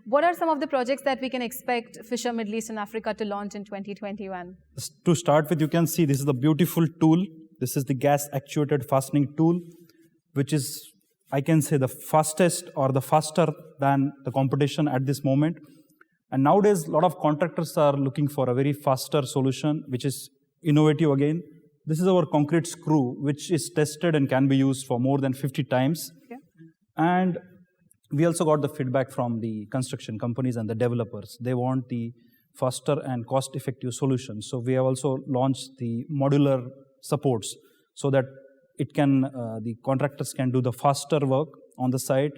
What are some of the projects that we can expect Fisher Middle East and Africa to launch in 2021? To start with, you can see this is the beautiful tool. This is the gas actuated fastening tool, which is, I can say, the fastest or the faster than the competition at this moment. And nowadays, a lot of contractors are looking for a very faster solution, which is innovative again. This is our concrete screw, which is tested and can be used for more than 50 times. Okay. And we also got the feedback from the construction companies and the developers. They want the faster and cost-effective solutions. So we have also launched the modular supports so that it can, the contractors can do the faster work on the site.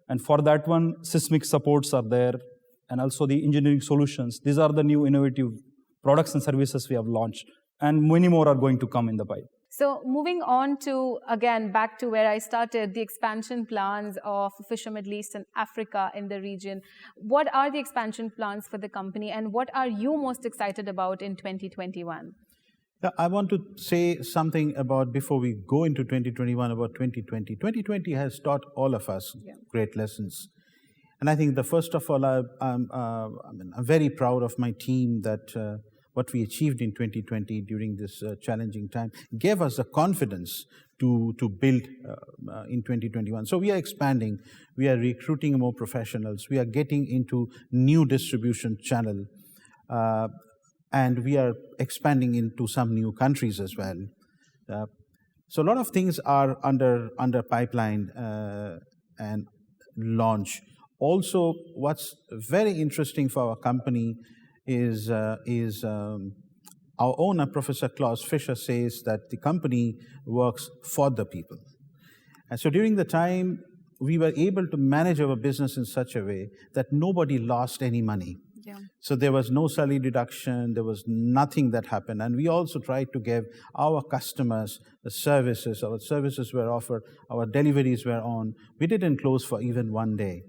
And for that one, seismic supports are there, and also the engineering solutions. These are the new innovative products and services we have launched, and many more are going to come in the pipe. So moving on to, again, back to where I started, the expansion plans of Fisher Middle East and Africa in the region. What are the expansion plans for the company, and what are you most excited about in 2021? I want to say something about, before we go into 2021, about 2020. 2020 has taught all of us great lessons. And I think the first of all, I'm very proud of my team that what we achieved in 2020 during this challenging time gave us the confidence to build in 2021. So we are expanding, we are recruiting more professionals, we are getting into new distribution channel, and we are expanding into some new countries as well. So a lot of things are under pipeline and launch. Also, what's very interesting for our company is our owner, Professor Klaus Fischer, says that the company works for the people. And so during the time, we were able to manage our business in such a way that nobody lost any money. Yeah. So there was no salary deduction, there was nothing that happened. And we also tried to give our customers the services. Our services were offered, our deliveries were on. We didn't close for even one day.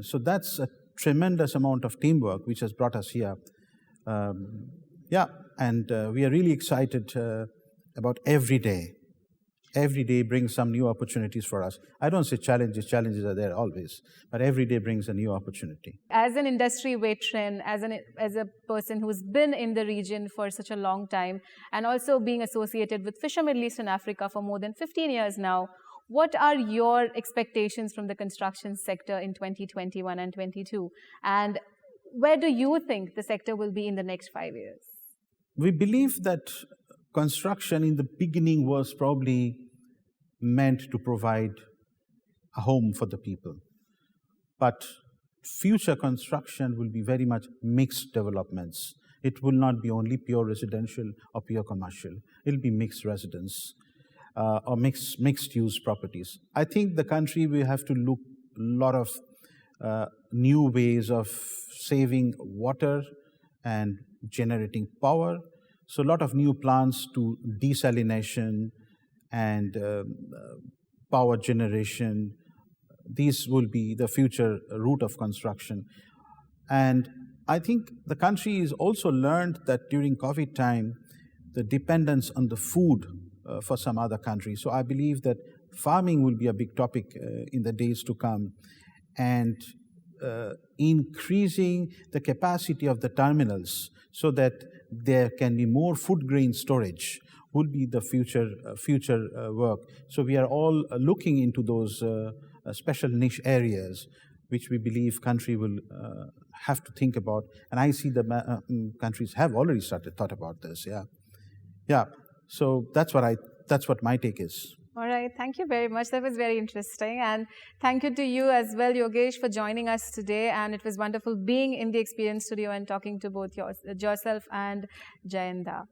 So that's a tremendous amount of teamwork which has brought us here. And we are really excited about every day. Every day brings some new opportunities for us. I don't say challenges are there always, but every day brings a new opportunity. As an industry veteran, as a person who's been in the region for such a long time, and also being associated with Fisher Middle East and Africa for more than 15 years now, what are your expectations from the construction sector in 2021 and 22? And where do you think the sector will be in the next 5 years? We believe that construction in the beginning was probably meant to provide a home for the people. But future construction will be very much mixed developments. It will not be only pure residential or pure commercial. It will be mixed residence. Or mixed use properties. I think the country will have to look a lot of new ways of saving water and generating power. So a lot of new plans to desalination and power generation. These will be the future route of construction. And I think the country has also learned that during COVID time, the dependence on the food for some other countries. So I believe that farming will be a big topic in the days to come, and increasing the capacity of the terminals so that there can be more food grain storage would be the future work. So we are all looking into those special niche areas which we believe country will have to think about. And I see the countries have already thought about this. So that's what my take is. All right, thank you very much. That was very interesting. And thank you to you as well, Yogesh, for joining us today. And it was wonderful being in the Experience Studio and talking to both yourself and Jayenda.